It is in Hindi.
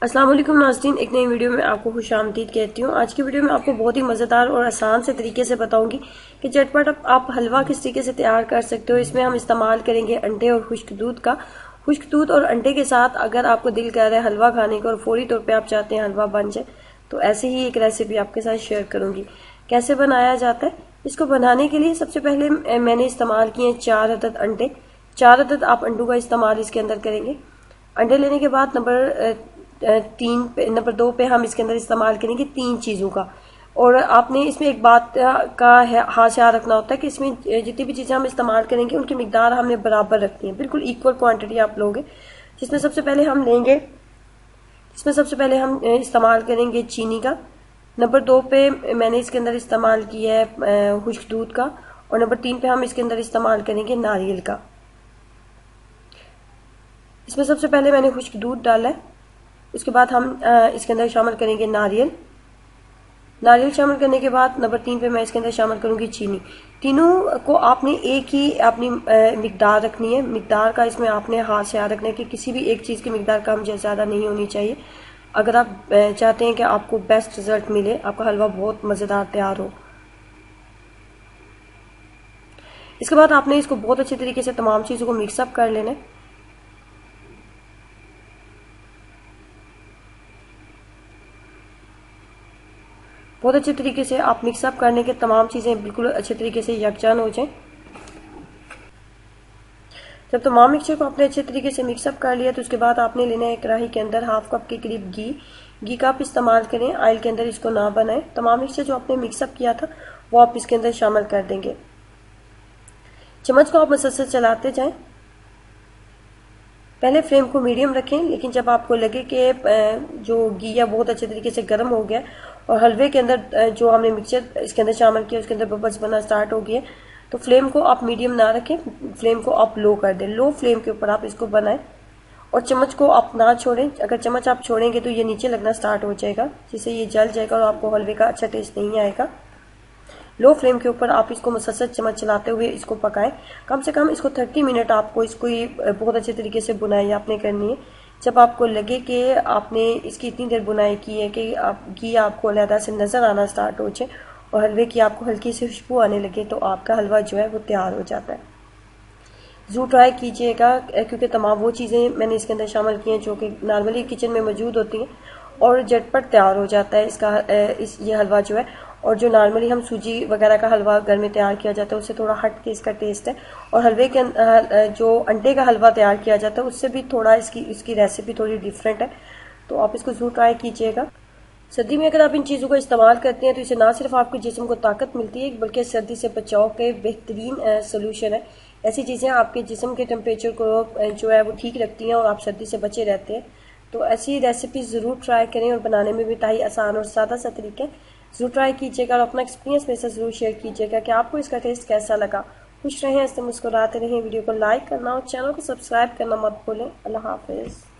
अस्सलाम वालेकुम नाज़रीन, एक नई वीडियो में आपको खुशामदीद कहती हूँ। आज की वीडियो में आपको बहुत ही मज़ेदार और आसान से तरीके से बताऊंगी कि झटपट आप हलवा किस तरीके से तैयार कर सकते हो। इसमें हम इस्तेमाल करेंगे अंडे और खुश्क दूध का। खुश्क दूध और अंडे के साथ अगर आपको दिल कर रहा है हलवा खाने का और फौरी तौर पर आप चाहते हैं हलवा बन जाए, तो ऐसे ही एक रेसिपी आपके साथ शेयर करूंगी। कैसे बनाया जाता है, इसको बनाने के लिए सबसे पहले मैंने इस्तेमाल किए 4 अदद अंडे। 4 अदद आप अंडों का इस्तेमाल इसके अंदर करेंगे। अंडे लेने के बाद नंबर 2 पे हम इसके अंदर इस्तेमाल करेंगे 3 चीज़ों का। और आपने इसमें एक बात का खास याद रखना होता है कि इसमें जितनी भी चीज़ें हम इस्तेमाल करेंगे उनकी मिकदार हमने बराबर रखनी है, बिल्कुल इक्वल क्वांटिटी आप लोगे। जिसमें सबसे पहले हम इस्तेमाल करेंगे चीनी का। नंबर 2 पे मैंने इसके अंदर इस्तेमाल किया है खुश्क दूध का। और नंबर 3 पे हम इसके अंदर इस्तेमाल करेंगे नारियल का। इसमें सबसे पहले मैंने खुश्क दूध डाला है, उसके बाद हम इसके अंदर शामिल करेंगे नारियल। नारियल शामिल करने के बाद नंबर 3 पे मैं इसके अंदर शामिल करूंगी चीनी। तीनों को आपने एक ही अपनी मिकदार रखनी है। मिकदार का इसमें आपने हाथ से याद रखना है कि किसी भी एक चीज़ की मिकदार कम या ज़्यादा नहीं होनी चाहिए। अगर आप चाहते हैं कि आपको बेस्ट रिजल्ट मिले, आपका हलवा बहुत मज़ेदार तैयार हो। इसके बाद आपने इसको बहुत अच्छे तरीके से तमाम चीज़ों को मिक्सअप कर लेना है। बहुत अच्छे तरीके से आप मिक्सअप करने के तमाम चीज़ें बिल्कुल अच्छे तरीके से यकजान हो जाएं। जब तमाम मिक्सचर को आपने अच्छे तरीके से मिक्सअप कर लिया तो उसके बाद आपने लेना है कढ़ाई के अंदर हाफ कप के करीब घी का आप इस्तेमाल करें, ऑयल के अंदर इसको ना बनाएं। तमाम मिक्सचर जो आपने मिक्सअप किया था वो आप इसके अंदर शामिल कर देंगे। चम्मच को आप मुसलसल चलाते जाएं। पहले फ्लेम को मीडियम रखें, लेकिन जब आपको लगे कि जो घी है बहुत अच्छे तरीके से गर्म हो गया और हलवे के अंदर जो हमने मिक्सचर इसके अंदर शामिल किया उसके अंदर बबल्स बनना स्टार्ट हो गए, तो फ्लेम को आप मीडियम ना रखें, फ्लेम को आप लो कर दें। लो फ्लेम के ऊपर आप इसको बनाएं और चम्मच को आप ना छोड़ें। अगर चम्मच आप छोड़ेंगे तो ये नीचे लगना स्टार्ट हो जाएगा, जिससे ये जल जाएगा और आपको हलवे का अच्छा टेस्ट नहीं आएगा। लो फ्लेम के ऊपर आप इसको मुसलसल चम्मच चलाते हुए इसको पकाएं। कम से कम इसको 30 मिनट आपको इसको बहुत अच्छे तरीके से बुनाई आपने करनी है। जब आपको लगे कि आपने इसकी इतनी देर बुनाई की है कि घी आपको अलहदा से नज़र आना स्टार्ट हो जाए और हलवे की आपको हल्की सी खुशबू आने लगे, तो आपका हलवा जो है वो तैयार हो जाता है। ज़रूर ट्राई कीजिएगा, क्योंकि तमाम वो चीज़ें मैंने इसके अंदर शामिल की हैं जो कि नॉर्मली किचन में मौजूद होती हैं और झटपट तैयार हो जाता है ये हलवा जो है। और जो नॉर्मली हम सूजी वगैरह का हलवा घर में तैयार किया जाता है उससे थोड़ा हट के इसका टेस्ट है। और हलवे के जो अंडे का हलवा तैयार किया जाता है उससे भी थोड़ा इसकी रेसिपी थोड़ी डिफरेंट है, तो आप इसको ज़रूर ट्राई कीजिएगा। सर्दी में अगर आप इन चीज़ों को इस्तेमाल करते हैं तो इससे ना सिर्फ आपके जिस्म को ताकत मिलती है, बल्कि सर्दी से बचाव के बेहतरीन सोल्यूशन है। ऐसी चीज़ें आपके जिस्म के टेम्परेचर को जो है वो ठीक रखती हैं और आप सर्दी से बचे रहते हैं। तो ऐसी रेसिपी ज़रूर ट्राई करें और बनाने में भी इंतहाई आसान और सादा सा तरीका है। ज़रूर ट्राई कीजिएगा और अपना एक्सपीरियंस मेरे साथ ज़रूर शेयर कीजिएगा कि आपको इसका टेस्ट कैसा लगा। खुश रहें, इससे मुस्कुराते रहें। वीडियो को लाइक करना और चैनल को सब्सक्राइब करना मत भूलें। अल्लाह हाफिज़।